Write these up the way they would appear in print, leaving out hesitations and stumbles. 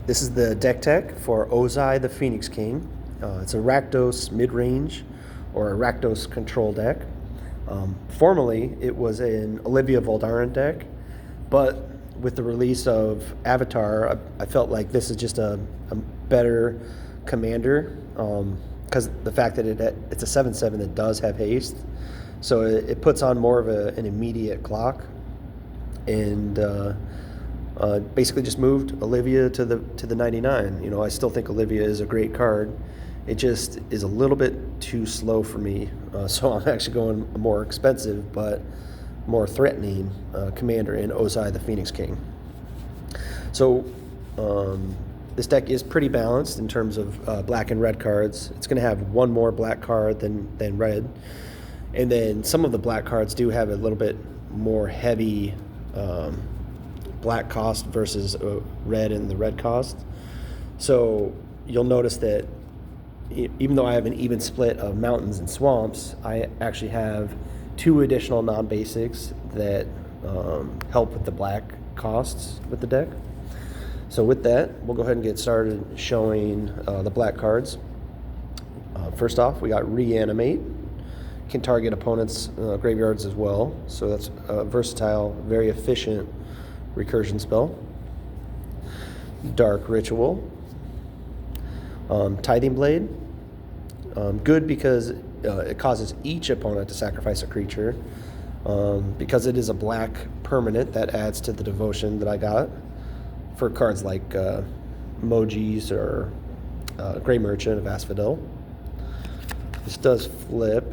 This is the deck tech for Ozai the Phoenix King. It's a Rakdos mid-range or a Rakdos control deck. Formerly, it was an Olivia Voldaren deck, but with the release of Avatar, I felt like this is just a better commander because the fact that it's a 7/7 that does have haste, so it puts on more of an immediate clock, and basically just moved Olivia to the 99. You know, I still think Olivia is a great card. It just is a little bit too slow for me, so I'm actually going a more expensive but more threatening commander in Ozai the Phoenix King. So this deck is pretty balanced in terms of black and red cards. It's going to have one more black card than red, and then some of the black cards do have a little bit more heavy black cost versus red and the red cost. So you'll notice that even though I have an even split of mountains and swamps, I actually have 2 additional non-basics that help with the black costs with the deck. So with that, we'll go ahead and get started showing the black cards. First off, we got Reanimate. Can target opponents' graveyards as well. So that's a versatile, very efficient recursion spell. Dark Ritual. Tithing Blade. Good because it causes each opponent to sacrifice a creature. Because it is a black permanent, that adds to the devotion that I got for cards like Mojis or Grey Merchant of Asphodel. This does flip.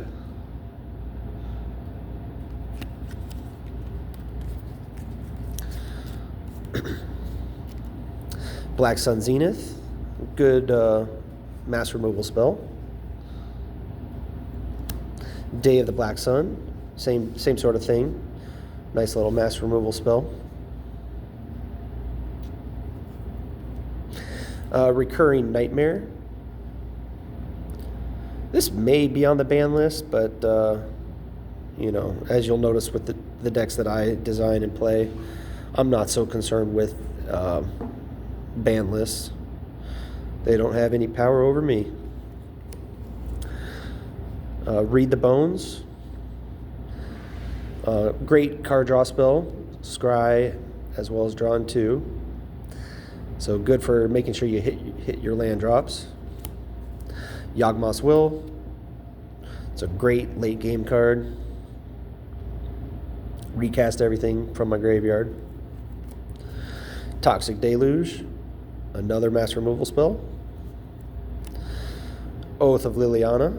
Black Sun Zenith, good mass removal spell. Day of the Black Sun, same sort of thing. Nice little mass removal spell. Recurring Nightmare. This may be on the ban list, but you know, as you'll notice with the decks that I design and play, I'm not so concerned with ban lists. They don't have any power over me. Read the Bones. Great card draw spell. Scry as well as drawing 2. So good for making sure you hit your land drops. Yawgmoth's Will. It's a great late game card. Recast everything from my graveyard. Toxic Deluge. Another mass removal spell. Oath of Liliana.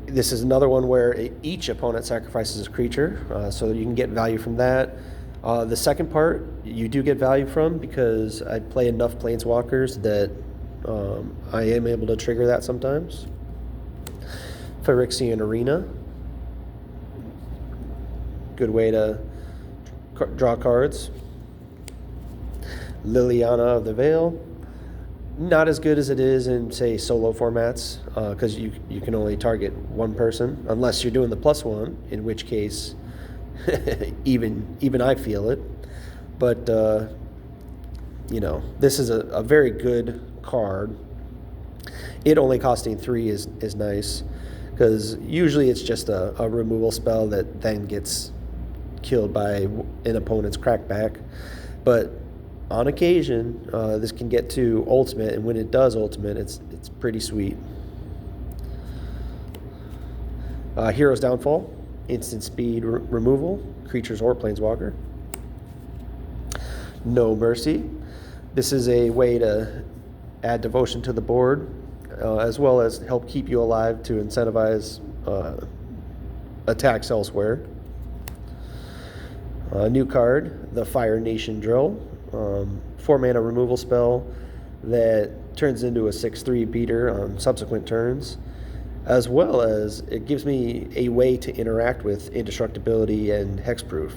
This is another one where each opponent sacrifices a creature, so you can get value from that. The second part you do get value from because I play enough Planeswalkers that I am able to trigger that sometimes. Phyrexian Arena. Good way to draw cards. Liliana of the Veil. Not as good as it is in, say, solo formats, because you can only target one person, unless you're doing the +1, in which case even I feel it. But you know, this is a very good card. It only costing 3 is nice, because usually it's just a removal spell that then gets killed by an opponent's crackback. But on occasion, this can get to ultimate, and when it does ultimate, it's pretty sweet. Hero's Downfall, instant speed removal, creatures or planeswalker. No Mercy. This is a way to add devotion to the board, as well as help keep you alive to incentivize attacks elsewhere. New card, the Fire Nation Drill. 4 mana removal spell that turns into a 6/3 beater on subsequent turns, as well as it gives me a way to interact with indestructibility and hexproof,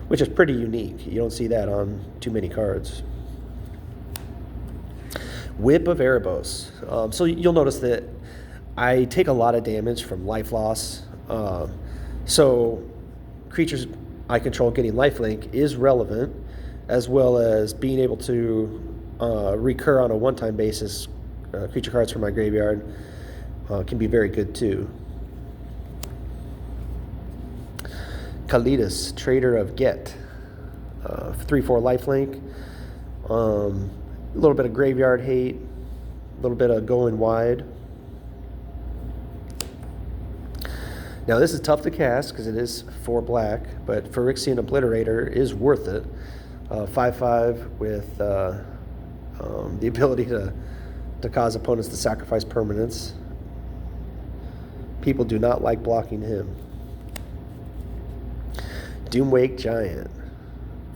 which is pretty unique. You don't see that on too many cards. Whip of Erebos. So you'll notice that I take a lot of damage from life loss. So creatures I control getting lifelink is relevant, as well as being able to recur on a one-time basis creature cards from my graveyard can be very good too. Kalidas, Trader of Get, 3/4 lifelink, a little bit of graveyard hate, a little bit of going wide. Now this is tough to cast because it is 4 black, but Phyrexian Obliterator is worth it. 5/5 with the ability to cause opponents to sacrifice permanents. People do not like blocking him. Doomwake Giant,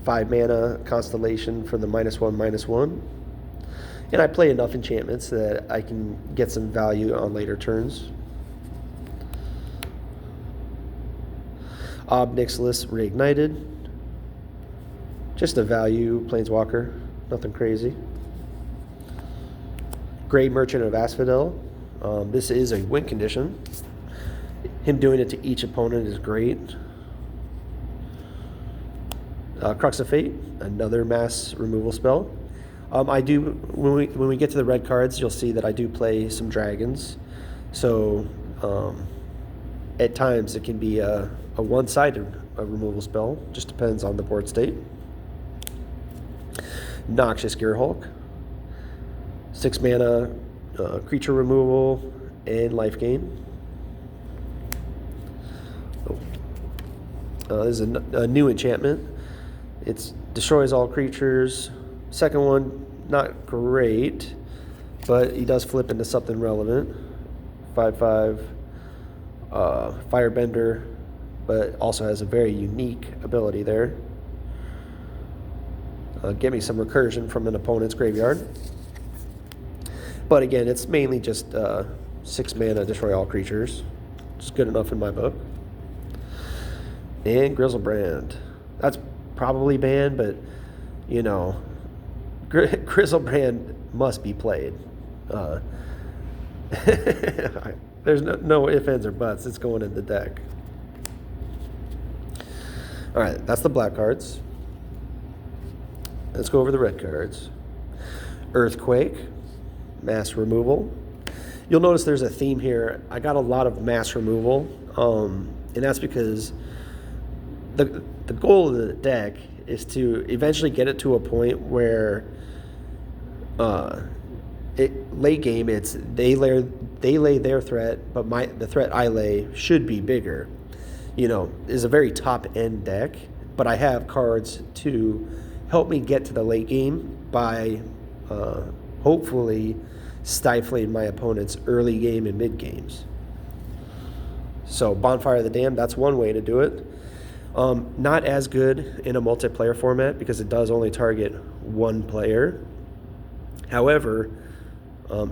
5 mana Constellation for the -1/-1. And I play enough enchantments that I can get some value on later turns. Ob Nixilis Reignited. Just a value Planeswalker, nothing crazy. Grey Merchant of Asphodel. This is a win condition. Him doing it to each opponent is great. Crux of Fate, another mass removal spell. I do, when we get to the red cards, you'll see that I do play some dragons. So at times it can be a one-sided removal spell, just depends on the board state. Noxious Gearhulk, 6 mana creature removal and life gain. This is a new enchantment. It destroys all creatures. Second one, not great, but he does flip into something relevant. 5/5 Firebender, but also has a very unique ability there. Get me some recursion from an opponent's graveyard. But again, it's mainly just 6 mana, destroy all creatures. It's good enough in my book. And Grizzlebrand. That's probably banned, but, you know, Grizzlebrand must be played. There's no ifs, ands, or buts. It's going in the deck. All right, that's the black cards. Let's go over the red cards. Earthquake, mass removal. You'll notice there's a theme here. I got a lot of mass removal, and that's because the goal of the deck is to eventually get it to a point where late game it's they lay their threat, but the threat I lay should be bigger. You know, is a very top end deck, but I have cards to help me get to the late game by hopefully stifling my opponent's early game and mid games. So Bonfire of the Damned, that's one way to do it. Not as good in a multiplayer format because it does only target one player. However,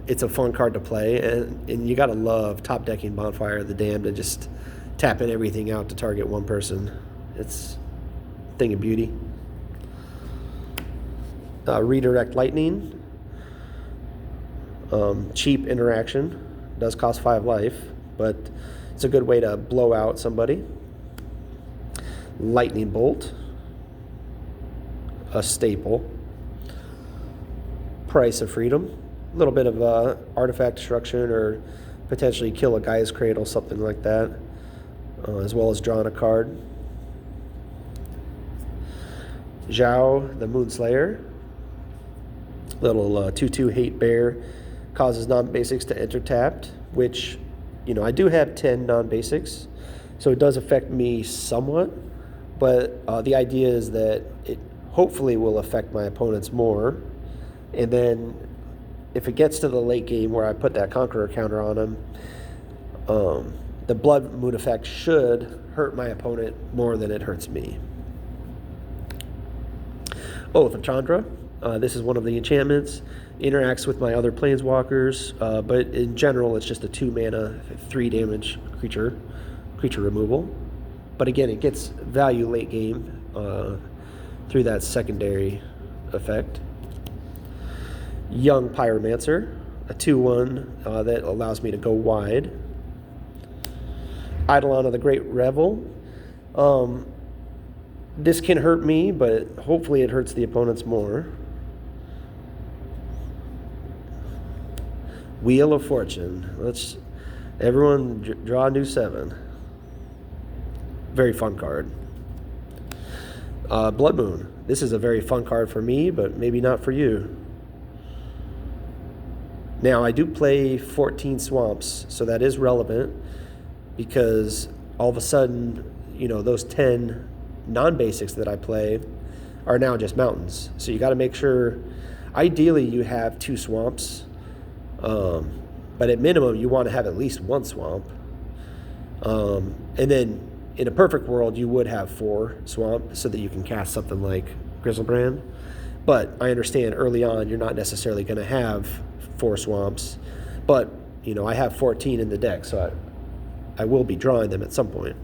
it's a fun card to play, and you gotta love top decking Bonfire of the Damned and just tapping everything out to target one person. It's a thing of beauty. Redirect Lightning. Cheap interaction. Does cost 5 life, but it's a good way to blow out somebody. Lightning Bolt. A staple. Price of Freedom. A little bit of artifact destruction or potentially kill a Gaia's Cradle, something like that. As well as drawing a card. Zhao, the Moonslayer. Little 2/2 hate bear. Causes non-basics to enter tapped, which, you know, I do have 10 non-basics, so it does affect me somewhat, but the idea is that it hopefully will affect my opponents more, and then if it gets to the late game where I put that Conqueror counter on him, the Blood Moon effect should hurt my opponent more than it hurts me. Oath of Chandra. This is one of the enchantments. Interacts with my other planeswalkers, but in general, it's just a 2 mana, 3 damage creature removal. But again, it gets value late game through that secondary effect. Young Pyromancer, a 2/1 that allows me to go wide. Eidolon of the Great Revel. This can hurt me, but hopefully it hurts the opponents more. Wheel of Fortune. Let's everyone draw a new 7. Very fun card. Blood Moon. This is a very fun card for me, but maybe not for you. Now, I do play 14 swamps, so that is relevant because all of a sudden, you know, those 10 non-basics that I play are now just mountains. So you got to make sure, ideally, you have 2 swamps, but at minimum, you want to have at least 1 swamp. And then, in a perfect world, you would have 4 swamp so that you can cast something like Grizzlebrand. But I understand early on, you're not necessarily going to have 4 swamps. But, you know, I have 14 in the deck, so I will be drawing them at some point.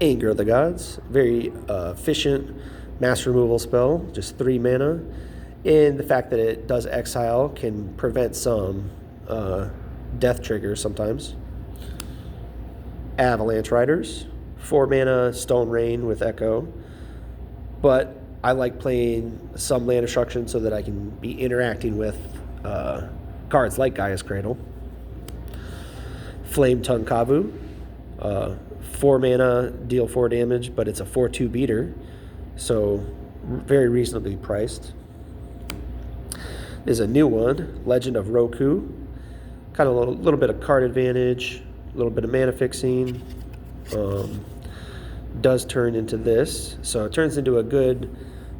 Anger of the Gods, very efficient mass removal spell, just 3 mana. And the fact that it does exile can prevent some death triggers sometimes. Avalanche Riders, 4 mana Stone Rain with Echo. But I like playing some land destruction so that I can be interacting with cards like Gaia's Cradle. Flame Tongue Kavu, 4 mana, deal 4 damage, but it's a 4/2 beater, so very reasonably priced. There's a new one, Legend of Roku, kind of a little bit of card advantage, a little bit of mana fixing. Does turn into this, so it turns into a good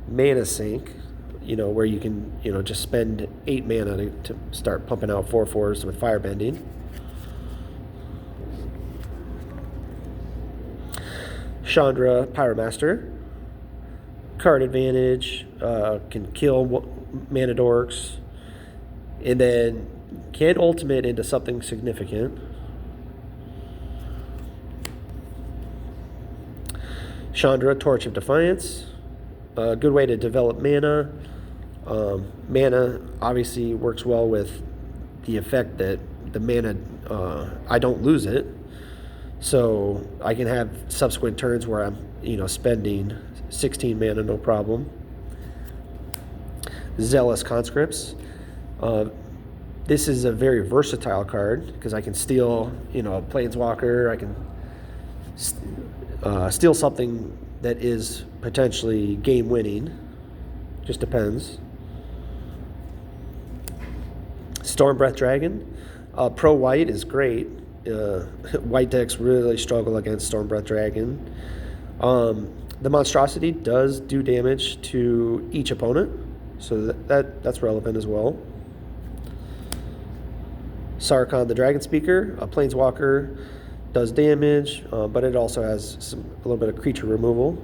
mana sink, you know, where you can, you know, just spend 8 mana to start pumping out 4/4s with Firebending. Chandra Pyromaster, card advantage, can kill mana dorks, and then can ultimate into something significant. Chandra Torch of Defiance, a good way to develop mana. Mana obviously works well with the effect that the mana, I don't lose it. So I can have subsequent turns where I'm, you know, spending 16 mana, no problem. Zealous Conscripts. This is a very versatile card because I can steal, you know, a Planeswalker. I can steal something that is potentially game-winning. Just depends. Stormbreath Dragon. Pro-white is great. White decks really struggle against Stormbreath Dragon. The monstrosity does do damage to each opponent, so that's relevant as well. Sarkhan the Dragon Speaker, a Planeswalker, does damage, but it also has a little bit of creature removal.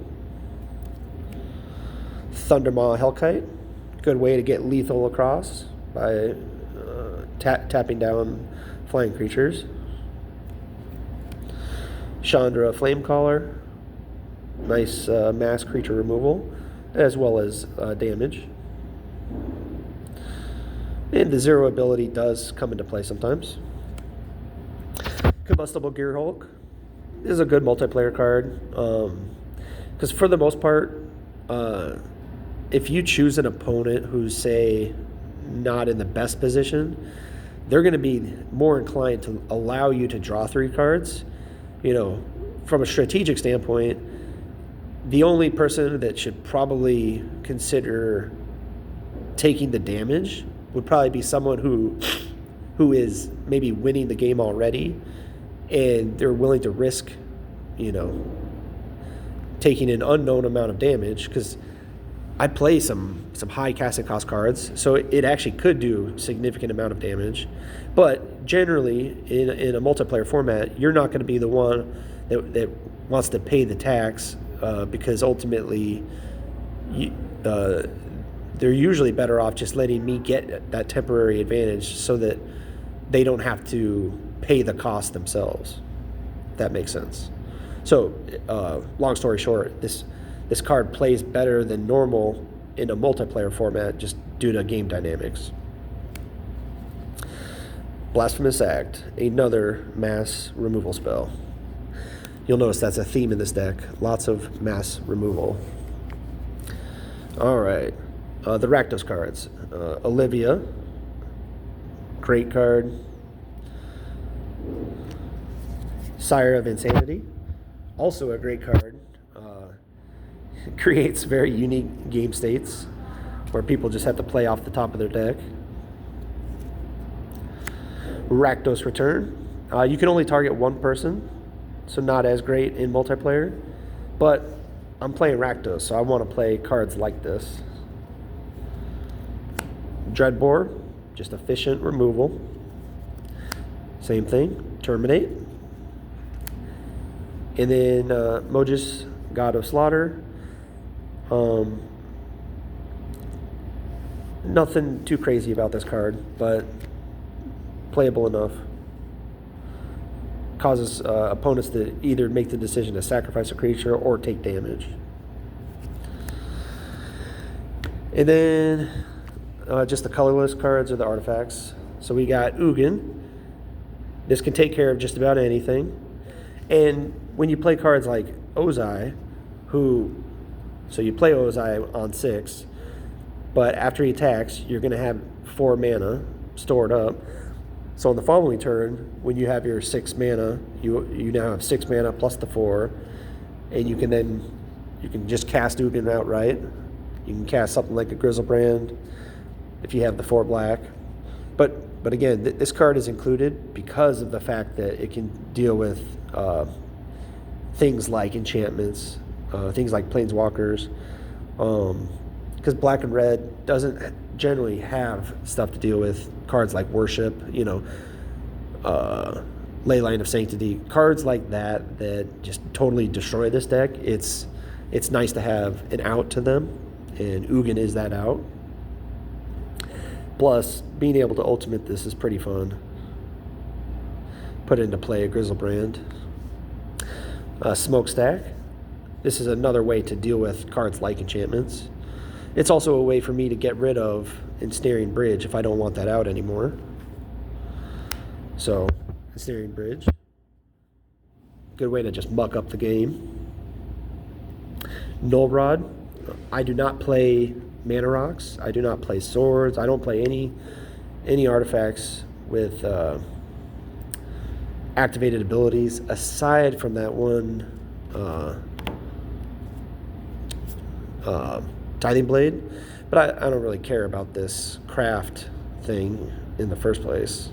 Thundermaw Hellkite, good way to get lethal across by tapping down flying creatures. Chandra Flamecaller, nice mass creature removal, as well as damage. And the 0 ability does come into play sometimes. Combustible Gearhulk is a good multiplayer card, because for the most part, if you choose an opponent who's, say, not in the best position, they're going to be more inclined to allow you to draw 3 cards. You know, from a strategic standpoint, the only person that should probably consider taking the damage would probably be someone who is maybe winning the game already, and they're willing to risk, you know, taking an unknown amount of damage, because I play some high casting cost cards, so it actually could do significant amount of damage. But generally, in a multiplayer format, you're not going to be the one that wants to pay the tax, because ultimately, they're usually better off just letting me get that temporary advantage so that they don't have to pay the cost themselves. If that makes sense. So, long story short, this card plays better than normal in a multiplayer format just due to game dynamics. Blasphemous Act, another mass removal spell. You'll notice that's a theme in this deck. Lots of mass removal. All right. The Rakdos cards. Olivia. Great card. Sire of Insanity. Also a great card. Creates very unique game states where people just have to play off the top of their deck. Rakdos Return. You can only target one person, so not as great in multiplayer, but I'm playing Rakdos, so I want to play cards like this. Dreadbore, just efficient removal. Same thing, Terminate. And then Mojis, God of Slaughter. Nothing too crazy about this card, but playable enough. Causes opponents to either make the decision to sacrifice a creature or take damage. And then just the colorless cards or the artifacts. So we got Ugin. This can take care of just about anything. And when you play cards like Ozai, so you play Ozai on 6, but after he attacks, you're going to have 4 mana stored up. So on the following turn, when you have your 6 mana, you now have 6 mana plus the 4, and you can just cast Ugin outright. You can cast something like a Grizzlebrand if you have the 4 black. But again, this card is included because of the fact that it can deal with things like enchantments, things like planeswalkers, because black and red doesn't generally have stuff to deal with cards like worship, Leyline of Sanctity, cards like that just totally destroy this deck. It's nice to have an out to them, and Ugin is that out. Plus, being able to ultimate this is pretty fun. Put into play a Grizzlebrand. Smokestack. This is another way to deal with cards like enchantments. It's also a way for me to get rid of Ensnaring Bridge if I don't want that out anymore. So, Ensnaring Bridge. Good way to just muck up the game. Null Rod. I do not play mana rocks. I do not play swords. I don't play any artifacts with activated abilities aside from that one Tithing Blade, but I don't really care about this craft thing in the first place,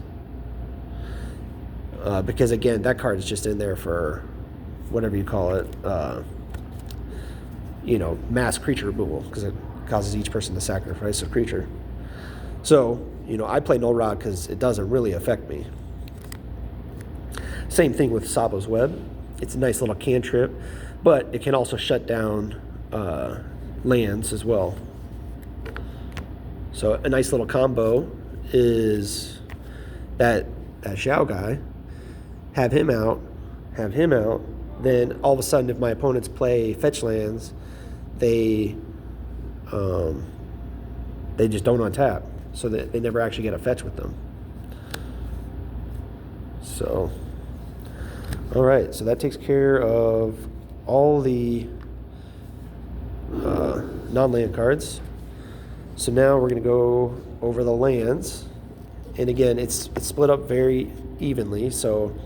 because again, that card is just in there for whatever you call it, mass creature removal, because it causes each person to sacrifice a creature. So I play Null Rod because it doesn't really affect me. Same thing with Sabo's Web. It's a nice little cantrip, but it can also shut down lands as well. So a nice little combo is that Xiao guy, have him out, then all of a sudden if my opponents play fetch lands, they just don't untap, so that they never actually get a fetch with them. So, all right, so that takes care of all the non-land cards. So now we're going to go over the lands, and again, it's split up very evenly. So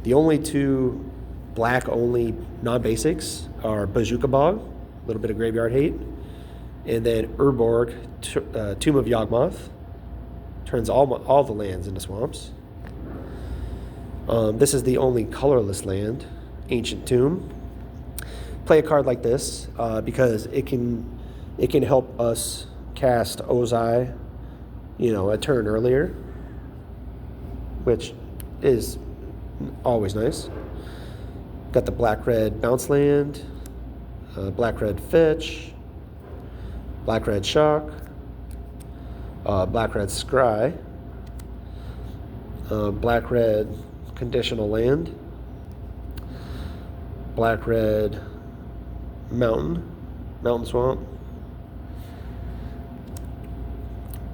the only 2 black-only non-basics are Bazooka Bog, a little bit of Graveyard Hate, and then Urborg, Tomb of Yawgmoth, turns all the lands into swamps. This is the only colorless land, Ancient Tomb. Play a card like this because it can help us cast Ozai, a turn earlier, which is always nice. Got the black-red bounce land, black-red fetch, black-red shock, black-red scry, black-red conditional land, black-red mountain swamp,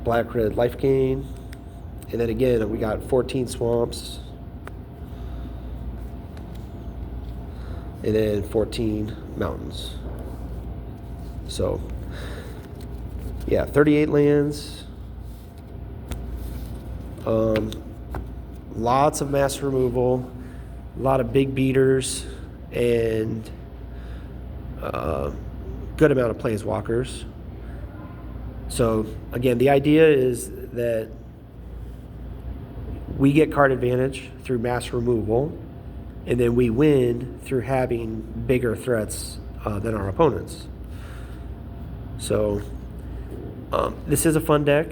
black-red life gain, and then again we got 14 swamps, and then 14 mountains. So, yeah, 38 lands. Lots of mass removal, a lot of big beaters, and good amount of planeswalkers. So again, the idea is that we get card advantage through mass removal, and then we win through having bigger threats than our opponents. So this is a fun deck.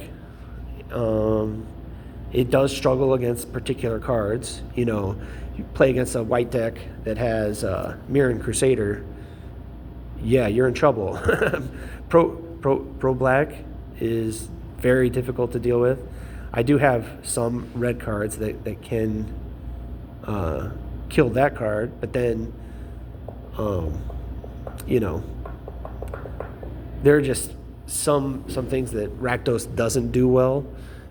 It does struggle against particular cards. You know, you play against a white deck that has Mirran Crusader, yeah, you're in trouble. Pro Black is very difficult to deal with. I do have some red cards that can kill that card, but then, you know, there are just some things that Rakdos doesn't do well.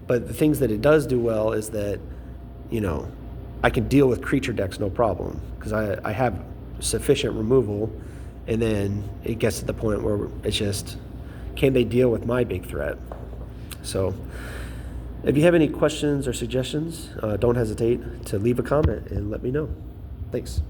But the things that it does do well is that, you know, I can deal with creature decks no problem because I have sufficient removal, and then it gets to the point where it's just, can they deal with my big threat? So if you have any questions or suggestions, don't hesitate to leave a comment and let me know. Thanks.